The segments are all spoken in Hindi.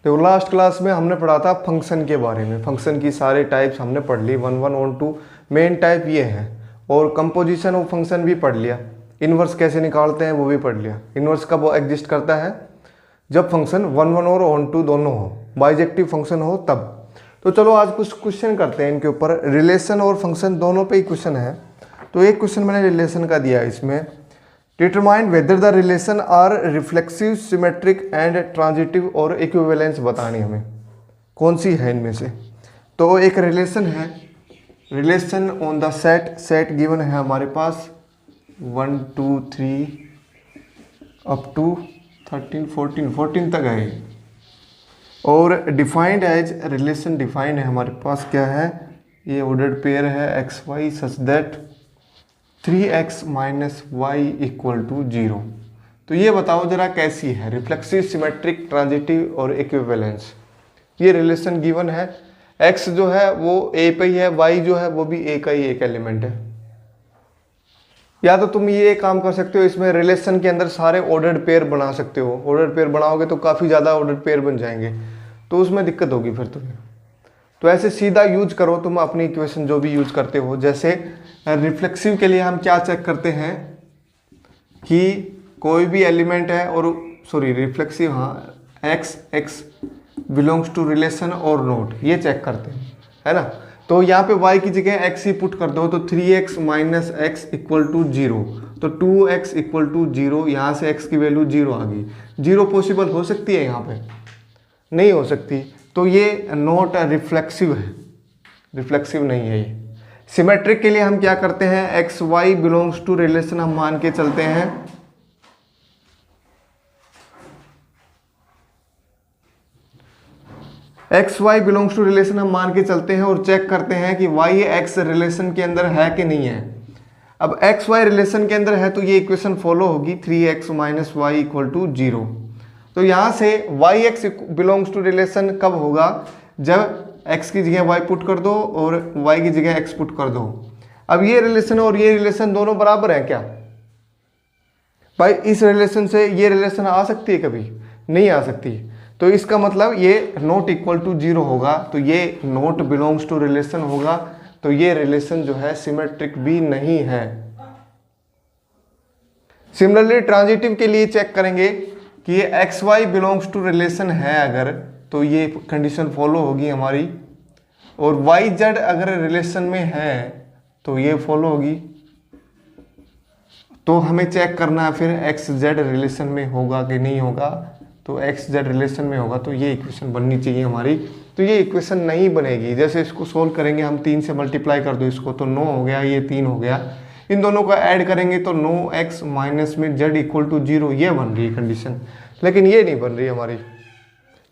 देखो लास्ट क्लास में हमने पढ़ा था फंक्शन के बारे में, फंक्शन की सारे टाइप्स हमने पढ़ ली, 1 1 और 2 मेन टाइप ये हैं, और कंपोजिशन ऑफ फंक्शन भी पढ़ लिया, इन्वर्स कैसे निकालते हैं वो भी पढ़ लिया। इन्वर्स कब एग्जिस्ट करता है? जब फंक्शन 1 1 और 1 2 दोनों हो, बाइजेक्टिव फंक्शन हो तब। तो चलो आज कुछ क्वेश्चन करते हैं इनके ऊपर, रिलेशन और फंक्शन दोनों पे ही क्वेश्चन है। तो एक क्वेश्चन मैंने रिलेशन का दिया है इसमें, determine whether the relation are reflexive, symmetric and transitive और इक्विवेलेंस बतानी हमें, कौन सी है इनमें से। तो एक रिलेशन है, relation on the set, set given है हमारे पास 1 2 3 अप टू 13 14 तक है, और डिफाइंड एज रिलेशन डिफाइंड है हमारे पास क्या है, ये ऑर्डर्ड पेयर है x y such that 3x minus y equal to 0। तो ये बताओ जरा कैसी है, रिफ्लेक्सिव, सिमेट्रिक, ट्रांजिटिव और इक्विवेलेंस। ये रिलेशन गिवन है, x जो है वो a पे ही है, y जो है वो भी a का ही एक एलिमेंट है। या तो तुम ये काम कर सकते हो, इसमें रिलेशन के अंदर सारे ऑर्डर्ड पेयर बना सकते हो, ऑर्डर्ड पेयर बनाओगे तो काफ़ी ज़्यादा ऑर्डर्ड पेयर बन जाएंगे, तो उसमें दिक्कत होगी फिर तुम्हें। तो ऐसे सीधा यूज करो तुम अपनी इक्वेशन जो भी यूज करते हो। जैसे रिफ्लेक्सिव के लिए हम क्या चेक करते हैं कि कोई भी एलिमेंट है, और सॉरी रिफ्लेक्सिव, हाँ, x बिलोंग्स टू रिलेशन और नोट, ये चेक करते हैं, है ना। तो यहाँ पे y की जगह x ही पुट कर दो, तो 3x minus x equal to 0, तो 2x इक्वल टू 0, यहाँ से x की वैल्यू 0 आ गई। 0 पॉसिबल हो सकती है, यहाँ पे नहीं हो सकती, तो ये नॉट रिफ्लेक्सिव है, रिफ्लेक्सिव नहीं है ये। सिमेट्रिक के लिए हम क्या करते हैं, x y belongs to relation हम मान के चलते हैं, x y belongs to relation हम मान के चलते हैं और चेक करते हैं कि वाई एक्स रिलेशन के अंदर है कि नहीं है। अब एक्स वाई रिलेशन के अंदर है तो ये इक्वेशन फॉलो होगी, 3x minus y equal to 0। तो यहाँ से y x belongs to relation कब होगा, जब x की जगह y पुट कर दो और y की जगह x पुट कर दो। अब ये रिलेशन और ये रिलेशन दोनों बराबर हैं क्या भाई? इस रिलेशन से ये रिलेशन आ सकती है कभी? नहीं आ सकती। तो इसका मतलब ये नॉट इक्वल टू 0 होगा, तो ये नॉट बिलोंग्स टू रिलेशन होगा, तो ये रिलेशन जो है सिमेट्रिक भी नहीं है। सिमिलरली ट्रांजिटिव के लिए चेक करेंगे कि ये x y belongs to relation है अगर, तो ये कंडीशन फॉलो होगी हमारी, और वाई जेड अगर रिलेशन में है तो ये फॉलो होगी। तो हमें चेक करना है फिर एक्स जेड रिलेशन में होगा कि नहीं होगा, तो एक्स जेड रिलेशन में होगा तो ये इक्वेशन बननी चाहिए हमारी। तो ये इक्वेशन नहीं बनेगी। जैसे इसको सोल्व करेंगे हम, 3 से मल्टीप्लाई कर दो इसको, तो 9 हो गया, ये 3 हो गया, इन दोनों का ऐड करेंगे तो 9x माइनस में जेड इक्वल टू 0, ये बन रही है कंडीशन। लेकिन ये नहीं बन रही हमारी,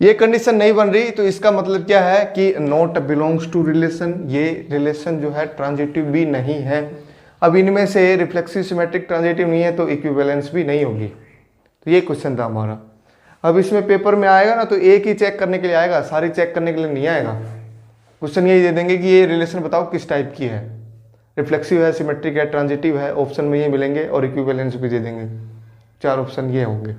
ये कंडीशन नहीं बन रही, तो इसका मतलब क्या है कि नॉट बिलोंग्स टू रिलेशन, ये रिलेशन जो है ट्रांजिटिव भी नहीं है। अब इनमें से रिफ्लेक्सिव, सिमेट्रिक, ट्रांजिटिव नहीं है तो इक्विवेलेंस भी नहीं होगी। तो ये क्वेश्चन था हमारा। अब इसमें पेपर में आएगा ना तो एक ही चेक करने के लिए आएगा, सारी चेक करने के लिए नहीं आएगा। क्वेश्चन यही दे देंगे कि ये रिलेशन बताओ किस टाइप की है, रिफ्लेक्सिव है, सिमेट्रिक है, ट्रांजिटिव है, ऑप्शन में ये मिलेंगे, और इक्विवेलेंस भी दे देंगे। 4 ऑप्शन ये होंगे।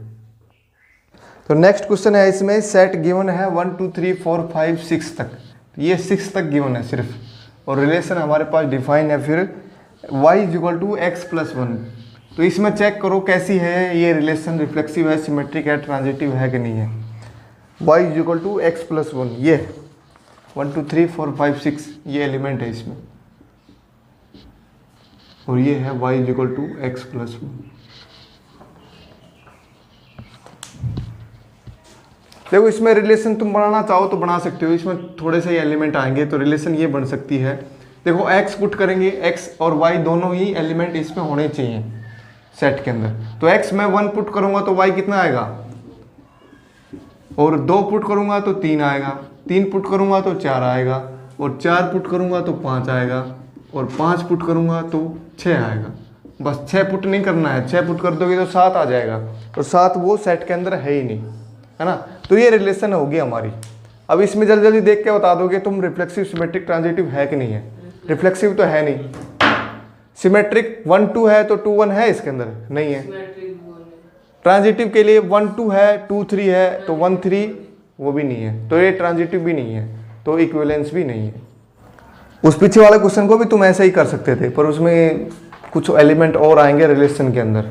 तो नेक्स्ट क्वेश्चन है, इसमें सेट गिवन है 1 2 3 4 5 6 तक, ये 6 तक गिवन है सिर्फ, और रिलेशन हमारे पास डिफाइन है फिर y equal to x plus 1। तो इसमें चेक करो कैसी है ये रिलेशन, रिफ्लेक्सिव है, सिमेट्रिक है, ट्रांजिटिव है कि नहीं है। y equal to x plus 1, ये 1 2 3 4 5 6 ये एलिमेंट है इसमें, और ये है y equal to x plus 1। देखो इसमें रिलेशन तुम बनाना चाहो तो बना सकते हो, इसमें थोड़े से एलिमेंट आएंगे तो रिलेशन ये बन सकती है। देखो x पुट करेंगे, x और y दोनों ही एलिमेंट इसमें होने चाहिए सेट के अंदर। तो x में 1 पुट करूंगा तो y कितना आएगा, और 2 पुट करूंगा तो 3 आएगा, 3 पुट करूंगा तो 4 आएगा, और 4 पुट करूंगा तो 5 आएगा, और 5 पुट करूंगा तो 6 आएगा। बस 6 पुट नहीं करना है, 6 पुट कर दोगे तो 7 आ जाएगा, और 7 वो सेट के अंदर है ही नहीं, है ना। तो ये रिलेशन होगी हमारी। अब इसमें जल्दी जल्दी देख के बता दोगे तुम रिफ्लेक्सिव, सिमेट्रिक, ट्रांजिटिव है कि नहीं है। रिफ्लेक्सिव तो है नहीं, सिमेट्रिक 1 2 है तो 2 1 है इसके अंदर, नहीं है। ट्रांजिटिव के लिए 1 2 है, 2 3 है तो 1 3 वो भी नहीं है, तो ये ट्रांजिटिव भी नहीं है, तो इक्विवेलेंस भी नहीं है। उस पीछे वाले क्वेश्चन को भी तुम ऐसे ही कर सकते थे, पर उसमें कुछ एलिमेंट और आएंगे रिलेशन के अंदर।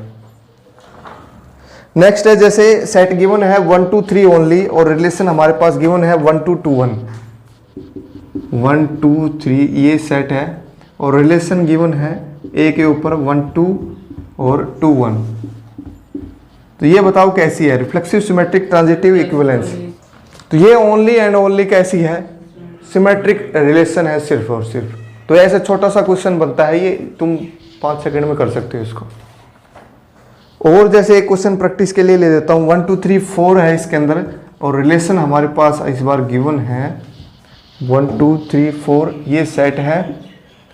नेक्स्ट है जैसे सेट गिवन है 1 2 3 ओनली और रिलेशन हमारे पास गिवन है 1 2 2 1, 1 2 3 ये सेट है और रिलेशन गिवन है ए के ऊपर 1 2 और 2 1। तो ये बताओ कैसी है रिफ्लेक्सिव सिमेट्रिक ट्रांजिटिव इक्विवेलेंस। तो ये ओनली एंड ओनली कैसी है, सिमेट्रिक रिलेशन है सिर्फ और सिर्फ। तो ऐसा छोटा सा क्वेश्चन बनता है, ये तुम 5 सेकंड में कर सकते हो इसको। और जैसे एक क्वेश्चन प्रैक्टिस के लिए ले देता हूँ, 1 2 3 4 है इसके अंदर और रिलेशन हमारे पास इस बार गिवन है 1 2 3 4 ये सेट है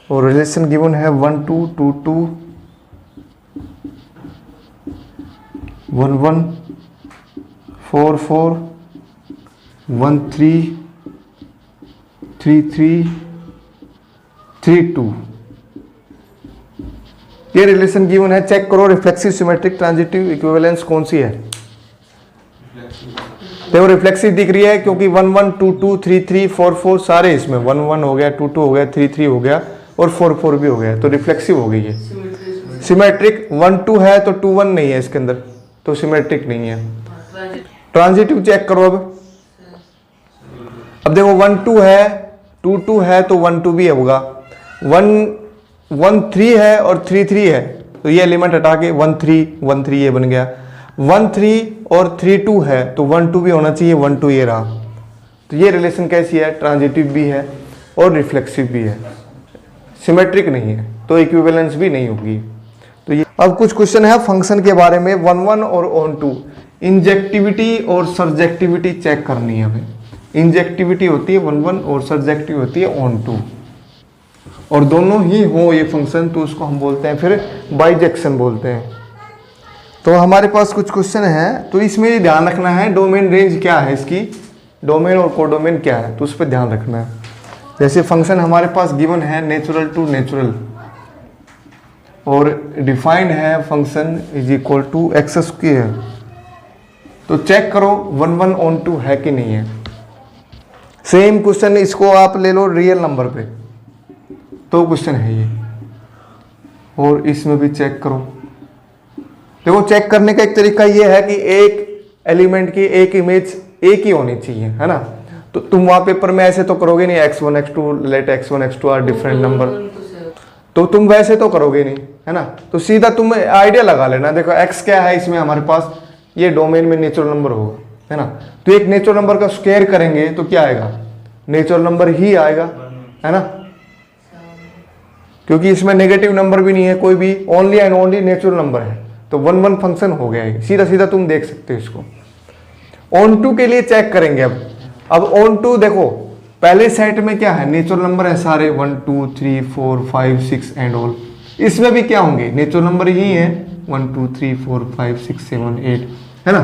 और रिलेशन गिवन है 1 2 2 2 1 1 4 4 1 3 3 3 3 2 ये रिलेशन गिवन है। चेक करो रिफ्लेक्सिव सिमेट्रिक ट्रांजिटिव इक्विवेलेंस कौन सी है। देखो रिफ्लेक्सिव दिख रही है क्योंकि 1 1 2 2 3 3 4 4 सारे इसमें 1 1 हो गया, 2 2 हो गया, 3 3 हो गया और 4 4 भी हो गया, तो रिफ्लेक्सिव हो गई है। सिमेट्रिक 1 2 है तो 2 1 नहीं है इसके अंदर, तो सिमेट्रिक नहीं है। ट्रांजिटिव चेक करो अब देखो 1 2 है 2 2 है तो 1 2 भी होगा, 1 3 है और 3 3 है तो ये एलिमेंट हटा के 1 3 ये बन गया। 1 3 और 3 2 है तो 1 2 भी होना चाहिए, 1 2 ये रहा। तो ये रिलेशन कैसी है, ट्रांजिटिव भी है और रिफ्लेक्सिव भी है, सिमेट्रिक नहीं है, तो इक्विवेलेंस भी नहीं होगी। तो ये अब कुछ क्वेश्चन है फंक्शन के बारे में 1 1 और ऑन 2। इंजेक्टिविटी और सर्जेक्टिविटी चेक करनी है हमें। इंजेक्टिविटी होती है 1 1 और सर्जेक्टिव होती है ऑन 2, और दोनों ही हो ये फंक्शन तो उसको हम बोलते हैं फिर बाइजेक्शन बोलते हैं। तो हमारे पास कुछ क्वेश्चन है, तो इसमें ये ध्यान रखना है डोमेन रेंज क्या है इसकी, डोमेन और कोडोमेन क्या है, तो उस पर ध्यान रखना है। जैसे फंक्शन हमारे पास गिवन है नेचुरल टू नेचुरल और डिफाइंड है function is equal to x square. तो चेक करो 1 1 ऑन 2 है कि नहीं है। सेम क्वेश्चन इसको आप ले लो रियल नंबर पे, तो क्वेश्चन है ये, और इसमें भी चेक करो। देखो चेक करने का एक तरीका ये है कि एक एलिमेंट की एक इमेज एक ही होनी चाहिए, है ना। तो तुम वहां पेपर में ऐसे तो करोगे नहीं x1 x2 late x1 x2 are different number, तो तुम वैसे तो करोगे नहीं, है ना। तो सीधा तुम आइडिया लगा लेना, देखो x क्या है इसमें हमारे पास, ये डोमेन में नेचुरल नंबर होगा, है ना। तो एक नेचुरल नंबर का स्क्वायर करेंगे तो क्या आएगा, नेचुरल नंबर ही आएगा, है ना, क्योंकि इसमें नेगेटिव नंबर भी नहीं है कोई भी, only and only natural number है। तो 1 1 फंक्शन हो गया है, सीधा सीधा तुम देख सकते हो इसको। ऑन 2 के लिए चेक करेंगे अब ऑन 2 देखो पहले सेट में क्या है, नेचुरल नंबर है सारे 1 2 3 4 5 6 एंड ऑल। इसमें भी क्या होंगे, नेचुरल नंबर ही है 1 2 3 4 5 6 7 8, है ना।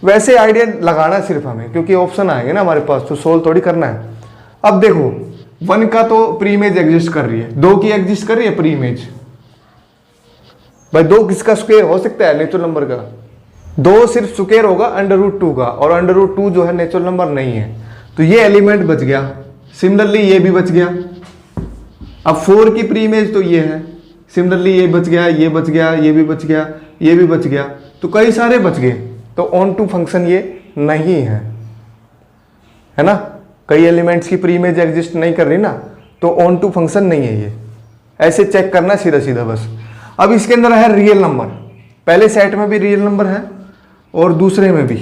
वैसे आइडिया लगाना सिर्फ हमें, क्योंकि ऑप्शन आएंगे ना हमारे पास, तो सोल्व थोड़ी करना है। अब देखो 1 का तो प्री इमेज एग्जिस्ट कर रही है, 2 की एग्जिस्ट कर रही है प्री इमेज। भाई 2 किसका स्क्वायर हो सकता है, नेचुरल नंबर का। 2 सिर्फ स्क्वायर होगा √2 का, और √2 जो है नेचुरल नंबर नहीं है, तो ये एलिमेंट बच गया। सिमिलरली ये भी बच गया। अब 4 की प्री इमेज तो ये है, सिमिलरली ये बच गया, ये बच गया, ये भी बच गया, ये भी बच गया, तो कई सारे बच गए। तो ऑन 2 फंक्शन ये नहीं है ना। कई एलिमेंट्स की प्री इमेज एग्जिस्ट नहीं कर रही ना, तो ऑन 2 फंक्शन नहीं है ये। ऐसे चेक करना सीधा सीधा बस। अब इसके अंदर है रियल नंबर, पहले सेट में भी रियल नंबर है और दूसरे में भी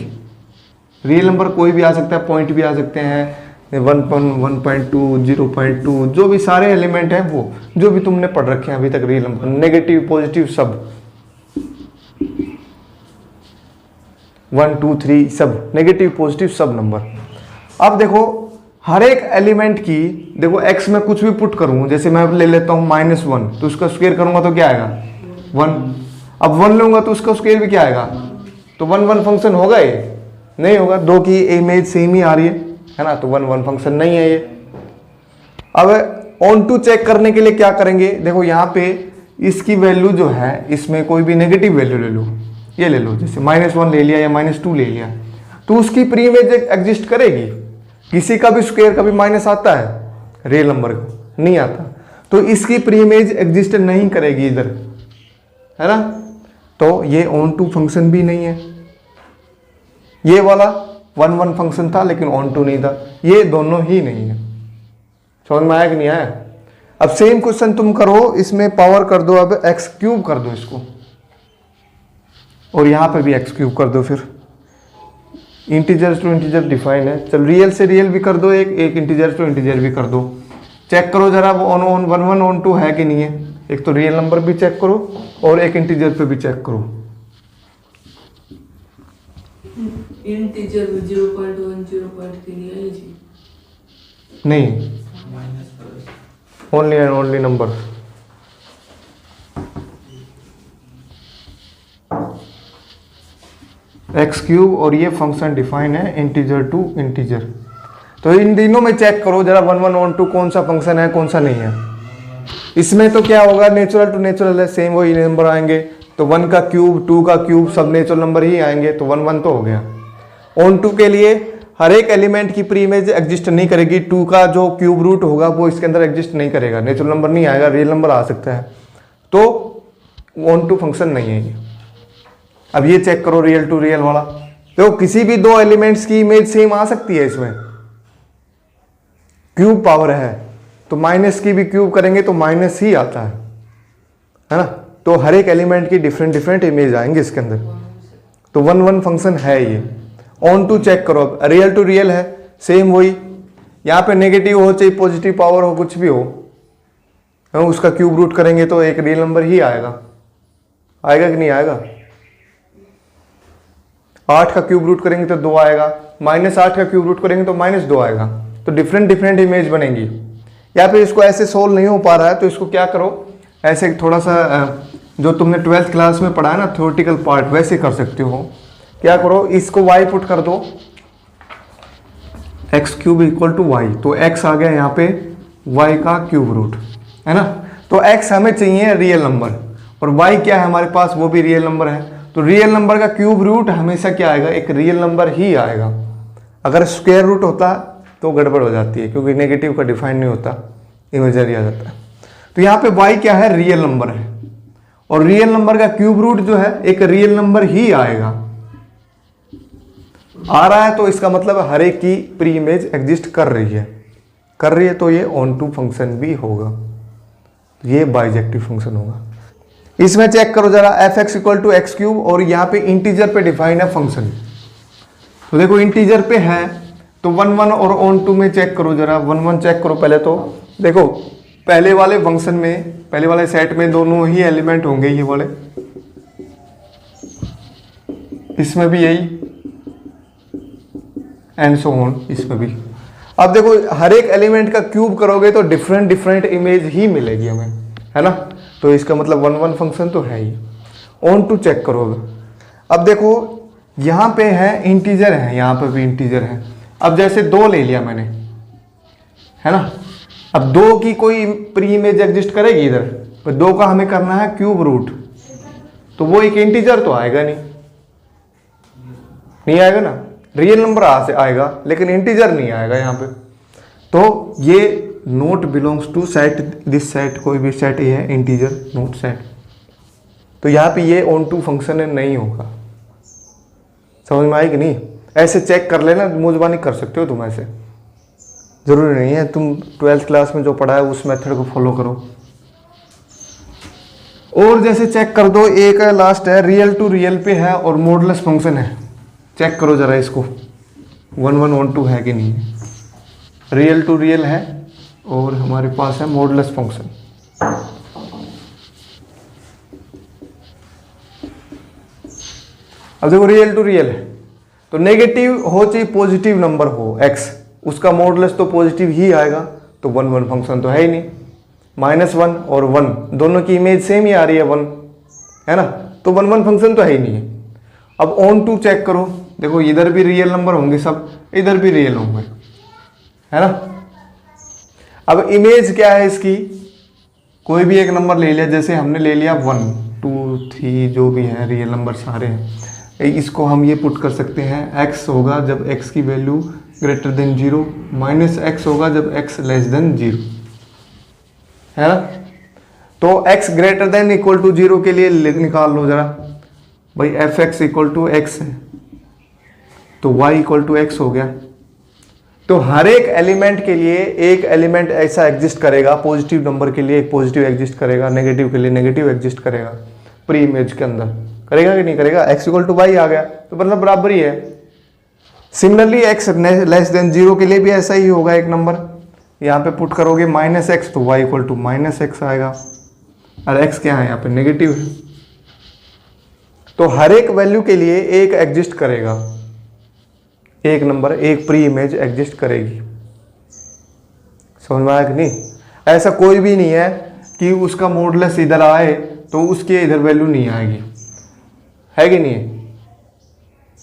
रियल नंबर कोई भी आ सकता है, पॉइंट भी आ सकते हैं, 1.2 0.2 जो भी सारे एलिमेंट हैं वो जो भी तुमने पढ़ रखे हैं अभी तक, रियल नंबर नेगेटिव पॉजिटिव सब 1 2 3 सब नेगेटिव पॉजिटिव सब नंबर। अब देखो हर एक एलिमेंट की, देखो x में कुछ भी पुट करूं, जैसे मैं ले लेता हूं -1 तो उसका स्क्वायर करूंगा तो क्या आएगा 1। अब 1 लूंगा तो उसका स्क्वायर भी क्या आएगा, तो 1 1 फंक्शन होगा ये नहीं होगा। 2 की इमेज सेम ही आ रही है ना, तो 1 1 फंक्शन नहीं है ये। अब ऑन 2 चेक करने के लिए क्या करेंगे, देखो यहाँ पे इसकी वैल्यू जो है, इसमें कोई भी नेगेटिव वैल्यू ले लो, ये ले लो, जैसे -1 ले लिया या -2 ले लिया, तो उसकी प्री इमेज एग्जिस्ट करेगी। किसी का भी स्क्वायर कभी माइनस आता है रियल नंबर का, नहीं आता, तो इसकी प्री इमेज एग्जिस्ट नहीं करेगी इधर, है ना। तो ये ऑन टू फंक्शन भी नहीं है। ये वाला 1 1 फंक्शन था लेकिन ऑन टू नहीं था, ये दोनों ही नहीं है। समझ में आया कि नहीं आया? अब सेम क्वेश्चन तुम करो, इसमें पावर कर दो, अब एक्स क्यूब कर दो इसको, और यहां पे भी एक्स क्यूब कर दो। फिर इंटीजर टू इंटीजर डिफाइन है, चल रियल से रियल भी कर दो, एक इंटीजर टू इंटीजर भी कर दो। चेक करो जरा वो ऑन 1 1 ऑन 2 है कि नहीं है। एक तो रियल नंबर भी चेक करो और एक इंटीजर पे भी चेक करो। इंटीजर 0.1 0.3 है जी? नहीं, only and only number. X cube और ये फंक्शन डिफाइन है इंटीजर टू इंटीजर। तो इन तीनों में चेक करो जरा 1 1 ऑन 2 कौन सा फंक्शन है कौन सा नहीं है। इसमें तो क्या होगा, नेचुरल टू नेचुरल है, सेम वही नंबर आएंगे। तो 1 का क्यूब 2 का क्यूब सब नेचुरल नंबर ही आएंगे, तो 1 1 तो हो गया। ऑन 2 के लिए हर एक एलिमेंट की प्री इमेज एग्जिस्ट नहीं करेगी। 2 का जो क्यूब रूट होगा वो इसके अंदर एग्जिस्ट नहीं करेगा, नेचुरल नंबर नहीं आएगा, रियल नंबर आ सकता है, तो ऑन टू फंक्शन नहीं है ये। अब ये चेक करो रियल टू रियल वाला, तो किसी भी दो एलिमेंट्स की इमेज सेम आ सकती है। इसमें क्यूब पावर है तो माइनस की भी क्यूब करेंगे तो माइनस ही आता है ना। तो हर एक एलिमेंट की डिफरेंट डिफरेंट इमेज आएंगे इसके अंदर, तो 1 1 फंक्शन है ये। ऑन टू चेक करो, अब रियल टू रियल है, सेम वही। यहाँ पे नेगेटिव हो चाहे पॉजिटिव पावर हो, कुछ भी हो, उसका क्यूब रूट करेंगे तो एक रियल नंबर ही आएगा। आएगा कि नहीं आएगा? 8 का क्यूब रूट करेंगे तो 2 आएगा, -8 का क्यूब रूट करेंगे तो -2 आएगा। तो डिफरेंट डिफरेंट इमेज बनेंगी। या फिर इसको ऐसे सोल्व नहीं हो पा रहा है तो इसको क्या करो, ऐसे थोड़ा सा जो तुमने 12th क्लास में पढ़ा है ना थ्योरेटिकल पार्ट, वैसे कर सकते हो। क्या करो, इसको y पुट कर दो, x cube equal to y, तो x आ गया यहाँ पे y का क्यूब रूट, है ना। तो x हमें चाहिए रियल नंबर और y क्या है हमारे पास, वो भी रियल नंबर है। तो रियल नंबर का क्यूब रूट हमेशा क्या आएगा, एक रियल नंबर ही आएगा। अगर स्क्वायर रूट होता तो गड़बड़ हो जाती है, क्योंकि नेगेटिव का डिफाइन नहीं होता, इमेजरी आ जाता है। तो यहाँ पे y क्या है, रियल नंबर है, और रियल नंबर का क्यूब रूट जो है एक रियल नंबर ही आएगा। आ रहा है तो इसका मतलब हर एक की प्री इमेज एग्जिस्ट कर रही है, तो ये ऑन टू फंक्शन भी होगा, ये बाइजेक्टिव फंक्शन होगा। इसमें चेक करो जरा, f x equal to x cube, और यहाँ पे इंटीजर पे डिफाइन है फंक्शन। तो देखो इंटीजर पे है तो 1 1 और ऑन टू में चेक करो जरा, 1 1 चेक करो पहले। तो देखो पहले वाले फंक्शन में, पहले वाले सेट में दोनों ही एलिमेंट होंगे ये वाले, इसमें भी यही, एंड सो ऑन इसमें भी। अब देखो हर एक एलिमेंट का क्यूब करोगे तो डिफरेंट डिफरेंट इमेज ही मिलेगी हमें, है ना। तो इसका मतलब 1 1 फंक्शन तो है ही। ऑन टू चेक करो। अब देखो यहाँ पे है इंटीजर है, यहाँ पे भी इंटीजर है। अब जैसे 2 ले लिया मैंने, है ना। अब 2 की कोई प्री इमेज एग्जिस्ट करेगी इधर, पर 2 का हमें करना है क्यूब रूट, तो वो एक इंटीजर तो आएगा नहीं आएगा ना। रियल नंबर आ से आएगा लेकिन इंटीजर नहीं आएगा यहाँ पे। तो ये not belongs to set, this set, कोई भी सेट ये है इंटीजर नोट सेट। तो यहाँ पे ये ऑन टू फंक्शन है, नहीं होगा। समझ में आई कि नहीं? ऐसे चेक कर लेना, मुजबानी कर सकते हो तुम ऐसे, जरूरी नहीं है तुम 12th क्लास में जो पढ़ा है उस मेथड को फॉलो करो। और जैसे चेक कर दो, एक लास्ट है रियल टू रियल पे है और मॉडुलस फंक्शन है। चेक करो जरा इसको, 1 1 ऑन 2 है कि नहीं है। रियल टू रियल है और हमारे पास है मॉडुलस फंक्शन। अब देखो रियल टू रियल है तो नेगेटिव हो चाहे पॉजिटिव नंबर हो x, उसका मॉडुलस तो पॉजिटिव ही आएगा। तो 1 1 फंक्शन तो है ही नहीं। -1 और 1 दोनों की इमेज सेम ही आ रही है 1, है ना। तो 1 1 फंक्शन तो है ही नहीं है। अब ऑन टू चेक करो, देखो इधर भी रियल नंबर होंगे सब, इधर भी रियल होंगे, है ना। अब इमेज क्या है इसकी, कोई भी एक नंबर ले लिया, जैसे हमने ले लिया 1 2 3 जो भी है रियल नंबर सारे हैं। इसको हम ये पुट कर सकते हैं, x होगा जब x की value greater than 0, minus x होगा जब x लेस देन 0, है ना। तो x greater than equal to 0 के लिए निकाल लो जरा भाई, fx इक्वल टू x है तो y इक्वल टू x हो गया। तो हर एक एलिमेंट के लिए एक एलिमेंट ऐसा एग्जिस्ट करेगा, पॉजिटिव नंबर के लिए एक पॉजिटिव एग्जिस्ट करेगा, नेगेटिव के लिए नेगेटिव एग्जिस्ट करेगा प्री इमेज के अंदर, करेगा कि नहीं करेगा। x इक्वल टू वाई आ गया तो मतलब बराबर ही है। सिमिलरली x लेस देन 0 के लिए भी ऐसा ही होगा, एक नंबर यहाँ पे पुट करोगे माइनस एक्स तो y equal to minus x आएगा, और x क्या है यहाँ पे नेगेटिव है। तो हर एक वैल्यू के लिए एक एग्जिस्ट करेगा, एक नंबर एक प्री इमेज एग्जिस्ट करेगी। समझ में आया कि नहीं। ऐसा कोई भी नहीं है कि उसका मॉडुलस इधर आए तो उसके इधर वैल्यू नहीं आएगी, है कि नहीं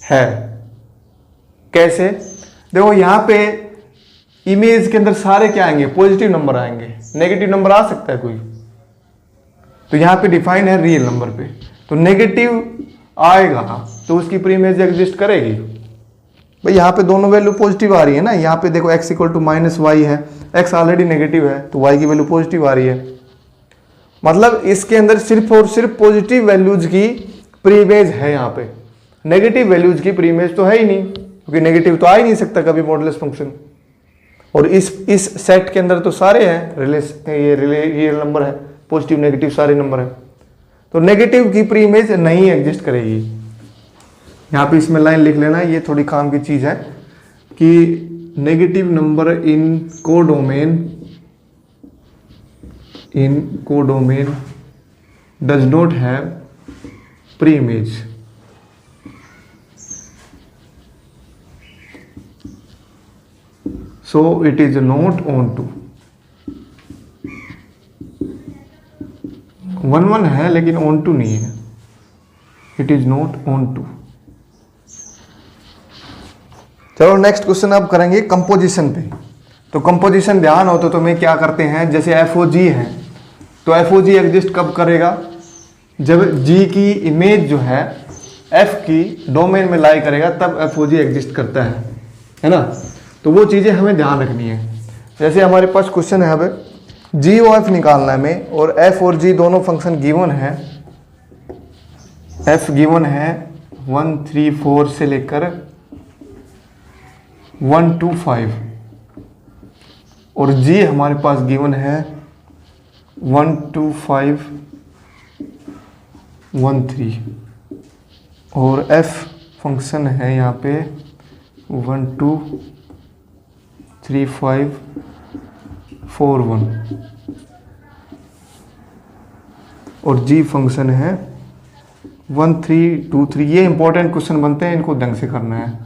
है। कैसे, देखो यहाँ पे इमेज के अंदर सारे क्या आएंगे, पॉजिटिव नंबर आएंगे, नेगेटिव नंबर आ सकता है कोई, तो यहाँ पे डिफाइन है रियल नंबर पे, तो नेगेटिव आएगा तो उसकी प्री इमेज एग्जिस्ट करेगी। भाई यहाँ पे दोनों वैल्यू पॉजिटिव आ रही है ना, यहाँ पे देखो x equal to minus y है, x ऑलरेडी नेगेटिव है तो y की वैल्यू पॉजिटिव आ रही है, मतलब इसके अंदर सिर्फ और सिर्फ पॉजिटिव वैल्यूज की प्री इमेज है। यहाँ पे नेगेटिव वैल्यूज की प्री इमेज तो है ही नहीं, क्योंकि नेगेटिव तो आ ही नहीं सकता कभी मॉडुलस फंक्शन। और इस सेट के अंदर तो सारे हैं ये रियल नंबर है, पॉजिटिव नेगेटिव सारे नंबर है, तो नेगेटिव की प्री इमेज नहीं एग्जिस्ट करेगी। यहाँ पे इसमें लाइन लिख लेना, ये थोड़ी काम की चीज है कि negative number in codomain does not have pre image. So it is not onto 1 है लेकिन onto नहीं है, it is not onto। चलो नेक्स्ट क्वेश्चन अब करेंगे कंपोजिशन पे। तो कंपोजिशन ध्यान हो तो तुम्हें क्या करते हैं, जैसे FOG है तो FOG एग्जिस्ट कब करेगा, जब G की इमेज जो है F की डोमेन में लाई करेगा तब FOG एग्जिस्ट करता है ना। तो वो चीज़ें हमें ध्यान रखनी है। जैसे हमारे पास क्वेश्चन है अब जी ओ एफ निकालना है हमें, और एफ और जी दोनों फंक्शन गिवन है। एफ गिवन है 1 3 4 से लेकर 1 2 5, और जी हमारे पास गिवन है 1 2 5 1 3, और एफ फंक्शन है यहाँ पे 1 2 3 5 4 1, और जी फंक्शन है 1 3 2 3। ये इंपॉर्टेंट क्वेश्चन बनते हैं, इनको ढंग से करना है।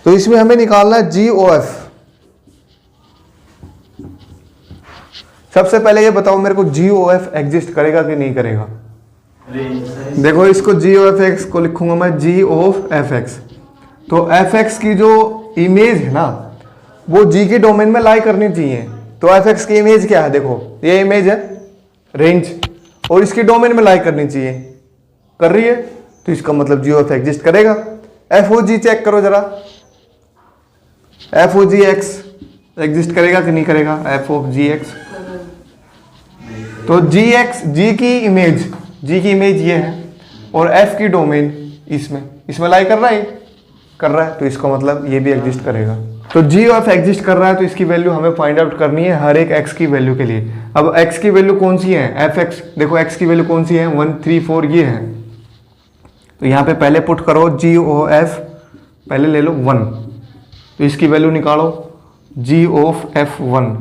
तो इसमें हमें निकालना है जी ओ एफ। सबसे पहले ये बताओ मेरे को जी ओ एफ एग्जिस्ट करेगा कि नहीं करेगा। देखो इसको जी ओ एफ एक्स को लिखूंगा मैं जी ऑफ एफ एक्स। तो एफ एक्स की जो इमेज है ना वो जी के डोमेन में लाई करनी चाहिए। तो एफ एक्स की इमेज क्या है, देखो ये इमेज है रेंज, और इसकी डोमेन में लाई करनी चाहिए, कर रही है, तो इसका मतलब जी ओ एफ एग्जिस्ट करेगा। एफ ओ जी चेक करो जरा, एफ ओ जी एक्स एग्जिस्ट करेगा कि नहीं करेगा, एफ ऑफ जी एक्स। तो जी एक्स जी की इमेज ये है, और एफ की डोमेन इसमें लाई कर रहा है, तो इसका मतलब ये भी एग्जिस्ट करेगा। तो जी ऑफ एग्जिस्ट कर रहा है तो इसकी वैल्यू हमें फाइंड आउट करनी है हर एक एक्स की वैल्यू के लिए। अब एक्स की वैल्यू कौन सी है, एफ एक्स। देखो एक्स की वैल्यू कौन सी है, 1 3 4 ये है। तो यहाँ पे पहले पुट करो जी ओ एफ, पहले ले लो 1, तो इसकी वैल्यू निकालो जी ऑफ F1।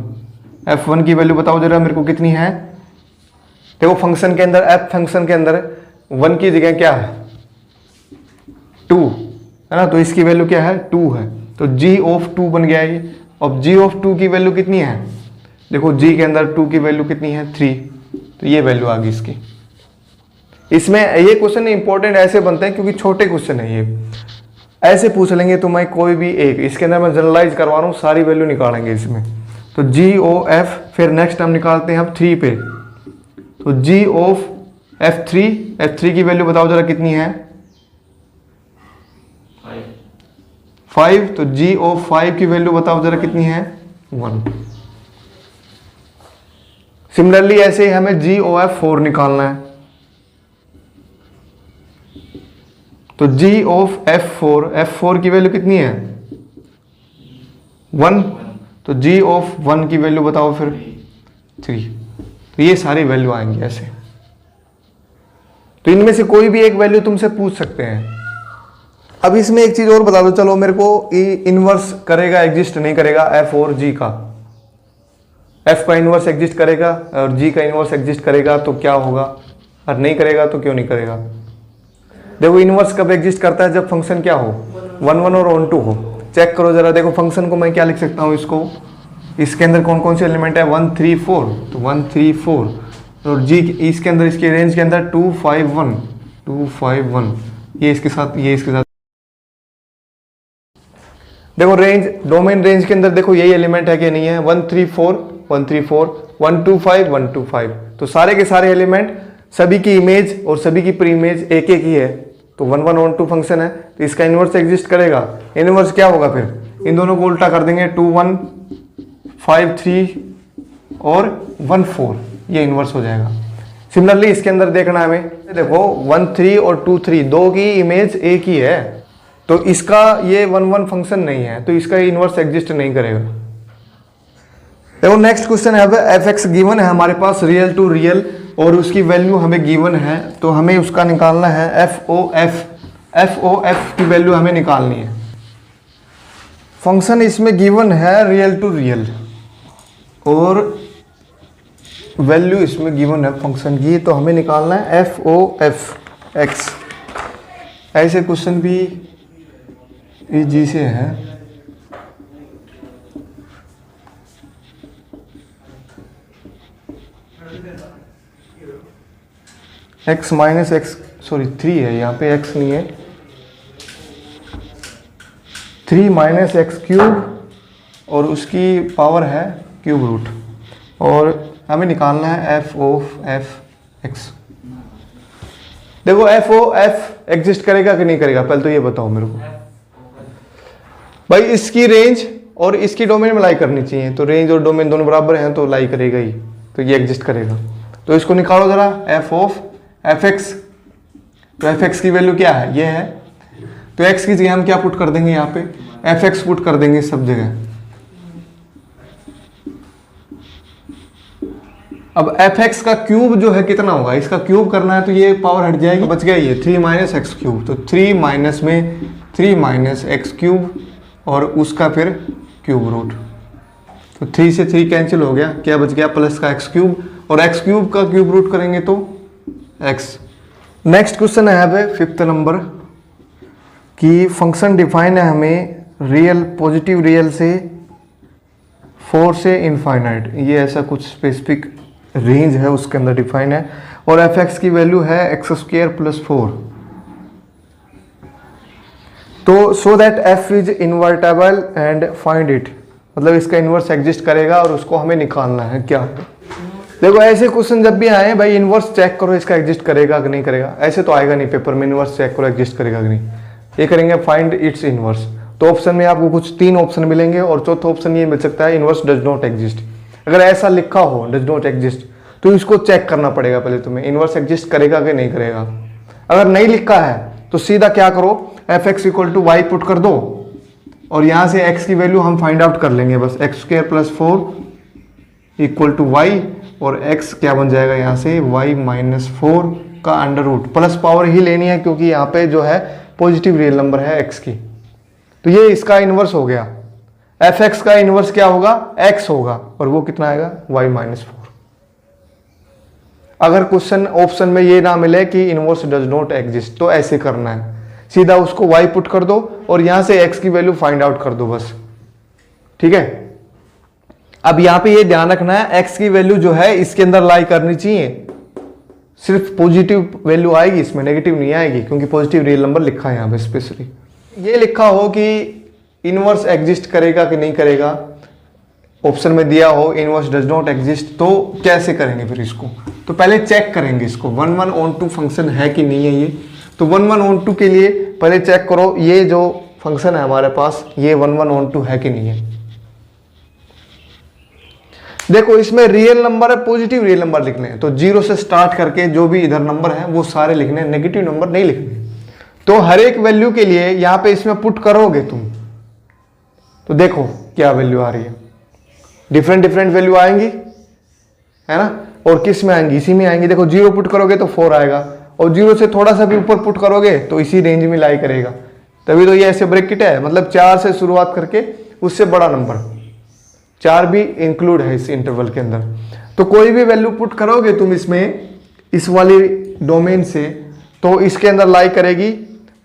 F1 की वैल्यू बताओ जरा मेरे को कितनी है। देखो फंक्शन के अंदर F फंक्शन के अंदर 1 की जगह क्या है 2 है ना, तो इसकी वैल्यू क्या है 2 है, तो g ऑफ 2 बन गया ये। अब g ऑफ 2 की वैल्यू कितनी है, देखो g के अंदर 2 की वैल्यू कितनी है 3, तो ये वैल्यू आ गई इसकी। इसमें ये क्वेश्चन इंपॉर्टेंट ऐसे बनते हैं क्योंकि छोटे क्वेश्चन है ये, ऐसे पूछ लेंगे तो मैं कोई भी एक, इसके अंदर मैं जनरलाइज करवा रहा हूँ, सारी वैल्यू निकालेंगे इसमें। तो जी ओ एफ, फिर नेक्स्ट हम निकालते हैं अब 3 पे, तो तो g ऑफ f3 की वैल्यू बताओ जरा कितनी है? 5। तो g ऑफ 5 की वैल्यू बताओ जरा कितनी है? 1। सिमिलरली ऐसे ही हमें g ओ f4 निकालना है। तो g ऑफ f4 की वैल्यू कितनी है? 1। तो g ऑफ 1 की वैल्यू बताओ फिर 3। तो ये सारी वैल्यू आएंगी ऐसे। तो इनमें से कोई भी एक वैल्यू तुमसे पूछ सकते हैं। अब इसमें एक चीज और बता दो, चलो मेरे को इनवर्स करेगा एग्जिस्ट नहीं करेगा f और g का, f का इनवर्स एग्जिस्ट करेगा और g का इनवर्स एग्जिस्ट करेगा तो क्या होगा, और नहीं करेगा तो क्यों नहीं करेगा? देखो इनवर्स कब एग्जिस्ट करता है? जब फंक्शन क्या हो, 1 1 और 1 2 हो। चेक करो जरा, देखो फंक्शन को मैं क्या लिख सकता हूँ, इसको, इसके अंदर कौन कौन से एलिमेंट है? 1 3 4। तो 1 3 4 और g इसके अंदर, इसके रेंज के अंदर 2 5 1 ये इसके साथ, ये इसके साथ। देखो रेंज, डोमेन रेंज के अंदर देखो यही एलिमेंट है कि नहीं है? 1 3 4 1 3 4 1 2 5 1 2 5। तो सारे के सारे एलिमेंट, सभी की इमेज और सभी की प्री इमेज एक एक ही है। तो 1 1 1 2 फंक्शन है, तो इसका इनवर्स एग्जिस्ट करेगा। इनवर्स क्या होगा फिर? इन दोनों को उल्टा कर देंगे, 2 1 5 3 और 1 4, ये इनवर्स हो जाएगा। सिमिलरली इसके अंदर देखना है हमें, देखो 1 3 और 2 3 दो की इमेज एक ही है, तो इसका ये 1 1 फंक्शन नहीं है, तो इसका इनवर्स एग्जिस्ट नहीं करेगा। देखो नेक्स्ट क्वेश्चन है, अब एफ एक्स गिवन है हमारे पास रियल टू रियल और उसकी वैल्यू हमें गिवन है, तो हमें उसका निकालना है एफ ओ एफ की वैल्यू हमें निकालनी है। फंक्शन इसमें गिवन है रियल टू रियल और वैल्यू इसमें गिवन है फंक्शन की, तो हमें निकालना है एफ ओ एफ एक्स। ऐसे क्वेश्चन भी इजी से है। x माइनस एक्स, सॉरी 3 है यहाँ पे, x नहीं है, 3 माइनस एक्स क्यूब और उसकी पावर है क्यूब रूट, और हमें निकालना है एफ ऑफ एफ एक्स। देखो एफ ओ एफ एग्जिस्ट करेगा कि नहीं करेगा, पहले तो ये बताओ मेरे को भाई। इसकी रेंज और इसकी डोमेन में लाई करनी चाहिए, तो रेंज और डोमेन दोनों बराबर हैं तो लाई करेगा ही, तो ये एग्जिस्ट करेगा। तो इसको निकालो जरा, एफ ऑफ एफ एक्स। तो एफ एक्स की वैल्यू क्या है? ये है, तो एक्स की जगह हम क्या पुट कर देंगे यहाँ पे? एफ एक्स पुट कर देंगे सब जगह। अब एफ एक्स का क्यूब जो है कितना होगा, इसका क्यूब करना है तो ये पावर हट जाएगी, बच गया ये 3 माइनस एक्स क्यूब। तो 3 माइनस में 3 माइनस एक्स क्यूब और उसका फिर क्यूब रूट, तो 3 से 3 कैंसिल हो गया, क्या बच गया? प्लस का एक्स क्यूब, और एक्स क्यूब का क्यूब रूट करेंगे तो एक्स। नेक्स्ट क्वेश्चन है 5th नंबर की, फंक्शन डिफाइन है हमें रियल, पॉजिटिव रियल से 4 से इनफाइनाइट, ये ऐसा कुछ स्पेसिफिक रेंज है उसके अंदर डिफाइन है, और एफ एक्स की वैल्यू है एक्स स्क्वायर प्लस 4। तो so that F is invertible and find it, मतलब इसका इनवर्स एग्जिस्ट करेगा और उसको हमें निकालना है क्या है। देखो ऐसे क्वेश्चन जब भी आए भाई, इनवर्स चेक करो इसका एग्जिस्ट करेगा कि नहीं करेगा, ऐसे तो आएगा नहीं पेपर में इनवर्स चेक करो एग्जिस्ट करेगा कि नहीं, ये करेंगे फाइंड इट्स इनवर्स। तो ऑप्शन में आपको कुछ 3 ऑप्शन मिलेंगे और चौथा ऑप्शन ये मिल सकता है इनवर्स डज नॉट एग्जिस्ट। अगर ऐसा लिखा हो डज नॉट एग्जिस्ट तो इसको चेक करना पड़ेगा पहले तुम्हें, इनवर्स एग्जिस्ट करेगा कि नहीं करेगा। अगर नहीं लिखा है तो सीधा क्या करो, f x equal to y put कर दो और यहाँ से x की वैल्यू हम फाइंड आउट कर लेंगे बस, x square plus 4 equal to y, और x क्या बन जाएगा यहाँ से y माइनस 4 का अंडर रूट, प्लस पावर ही लेनी है क्योंकि यहाँ पे जो है पॉजिटिव रियल नंबर है x की। तो ये इसका इनवर्स हो गया, एफ एक्स का इनवर्स क्या होगा? x होगा, और वो कितना आएगा? y minus 4। अगर क्वेश्चन ऑप्शन में ये ना मिले कि इनवर्स डज नॉट एग्जिस्ट तो ऐसे करना है, सीधा उसको y पुट कर दो और यहां से x की वैल्यू फाइंड आउट कर दो बस, ठीक है। अब यहां पे ये ध्यान रखना है x की वैल्यू जो है इसके अंदर लाई करनी चाहिए, सिर्फ पॉजिटिव वैल्यू आएगी इसमें, नेगेटिव नहीं आएगी क्योंकि पॉजिटिव रियल नंबर लिखा है यहाँ पे स्पेशली। ये लिखा हो कि इनवर्स एग्जिस्ट करेगा कि नहीं करेगा, ऑप्शन में दिया हो इनवर्स डज नॉट एग्जिस्ट, तो कैसे करेंगे फिर इसको? तो पहले चेक करेंगे इसको 11 फंक्शन है कि नहीं है ये। तो 11 के लिए पहले चेक करो ये जो फंक्शन है हमारे पास ये 11 है कि नहीं है। देखो इसमें रियल नंबर है, पॉजिटिव रियल नंबर लिखने हैं, तो 0 से स्टार्ट करके जो भी इधर नंबर है वो सारे लिखने हैं, नेगेटिव नंबर नहीं लिखने। तो हर एक वैल्यू के लिए यहां पे इसमें पुट करोगे तुम, तो देखो क्या वैल्यू आ रही है, डिफरेंट डिफरेंट वैल्यू आएंगी, है ना। और किस में आएंगी? इसी में आएंगी। देखो 0 पुट करोगे तो 4 आएगा, और 0 से थोड़ा सा भी ऊपर पुट करोगे तो इसी रेंज में लाई करेगा, तभी तो ये ऐसे ब्रैकेट है, मतलब 4 से शुरुआत करके उससे बड़ा नंबर 4 भी इंक्लूड है इस इंटरवल के अंदर। तो कोई भी वैल्यू पुट करोगे तुम इसमें, इस वाली डोमेन से, तो इसके अंदर लाई करेगी,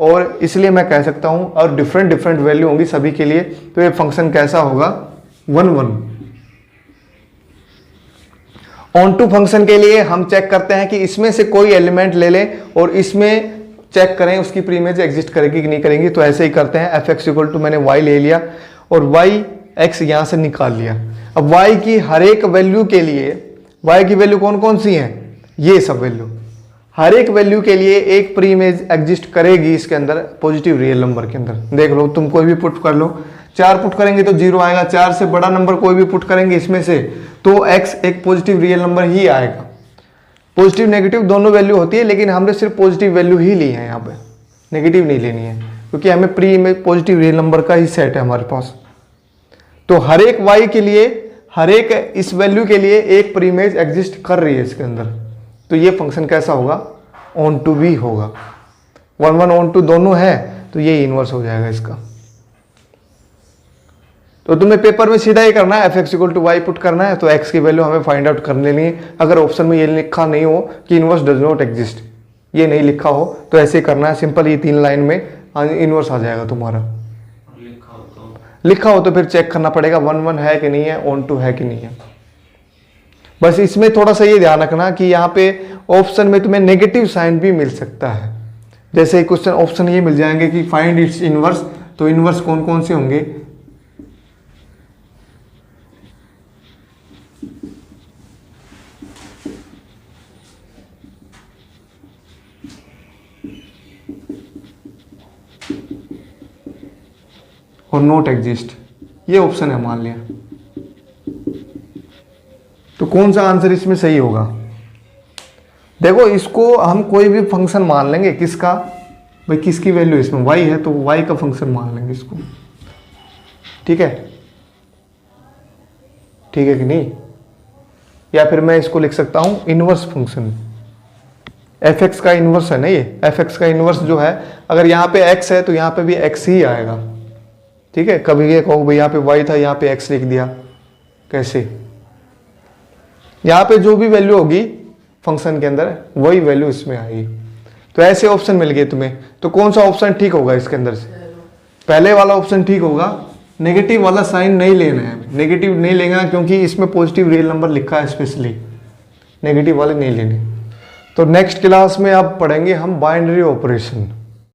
और इसलिए मैं कह सकता हूं, और डिफरेंट डिफरेंट वैल्यू होंगी सभी के लिए, तो ये फंक्शन कैसा होगा? 1 ऑन टू फंक्शन के लिए हम चेक करते हैं कि इसमें से कोई एलिमेंट ले लें और इसमें चेक करें उसकी प्रीइमेज एग्जिस्ट करेगी कि नहीं करेंगी। तो ऐसे ही करते हैं, एफ एक्स इक्वल टू मैंने y ले लिया और y x यहां से निकाल लिया। अब y की हर एक वैल्यू के लिए, y की वैल्यू कौन कौन सी हैं? ये सब वैल्यू, हर एक वैल्यू के लिए एक प्रीइमेज एग्जिस्ट करेगी इसके अंदर, पॉजिटिव रियल नंबर के अंदर। देख लो, तुम कोई भी पुट कर लो, 4 पुट करेंगे तो 0 आएगा, 4 से बड़ा नंबर कोई भी पुट करेंगे इसमें से तो x एक पॉजिटिव रियल नंबर ही आएगा। पॉजिटिव नेगेटिव दोनों वैल्यू होती है, लेकिन हमने सिर्फ पॉजिटिव वैल्यू ही ली है यहाँ पे, नेगेटिव नहीं लेनी है, क्योंकि हमें pre image positive real number का ही सेट है हमारे पास। तो हर एक y के लिए, हर एक इस वैल्यू के लिए एक प्री इमेज एग्जिस्ट कर रही है इसके अंदर, तो ये फंक्शन कैसा होगा? ऑन टू भी होगा। 1 ऑन टू दोनों है तो ये इनवर्स हो जाएगा इसका। तो तुम्हें पेपर में सीधा ही करना है, f x equal to y put करना है, तो x की वैल्यू हमें फाइंड आउट कर लेनी है। अगर ऑप्शन में ये लिखा नहीं हो कि इनवर्स डज नॉट एग्जिस्ट, ये नहीं लिखा हो, तो ऐसे ही करना है सिंपल, ये 3 लाइन में इनवर्स आ जाएगा तुम्हारा। लिखा हो तो फिर चेक करना पड़ेगा 1 है कि नहीं है, ऑन टू है कि नहीं है। बस इसमें थोड़ा सा ये ध्यान रखना कि यहाँ पे ऑप्शन में तुम्हें नेगेटिव साइन भी मिल सकता है। जैसे क्वेश्चन ऑप्शन ये मिल जाएंगे कि फाइंड इट्स इनवर्स, तो इनवर्स कौन कौन से होंगे? और नॉट एग्जिस्ट, ये ऑप्शन है मान लिया, तो कौन सा आंसर इसमें सही होगा? देखो इसको हम कोई भी फंक्शन मान लेंगे, किसका भाई, किसकी वैल्यू इसमें y है तो y का फंक्शन मान लेंगे इसको, ठीक है, ठीक है कि नहीं? या फिर मैं इसको लिख सकता हूं इनवर्स फंक्शन, एफ एक्स का इनवर्स है ना ये, एफ एक्स का इनवर्स जो है, अगर यहाँ पे x है तो यहाँ पे भी x ही आएगा, ठीक है। कभी ये कहो भाई यहाँ पे y था यहाँ पे x लिख दिया, कैसे? यहाँ पे जो भी वैल्यू होगी फंक्शन के अंदर वही वैल्यू इसमें आएगी। तो ऐसे ऑप्शन मिल गए तुम्हें, तो कौन सा ऑप्शन ठीक होगा इसके अंदर से? पहले वाला ऑप्शन ठीक होगा, नेगेटिव वाला साइन नहीं लेना है, नेगेटिव नहीं लेना क्योंकि इसमें पॉजिटिव रियल नंबर लिखा है स्पेशली, नेगेटिव वाले नहीं लेने। तो नेक्स्ट क्लास में अब पढ़ेंगे हम बाइनरी ऑपरेशन।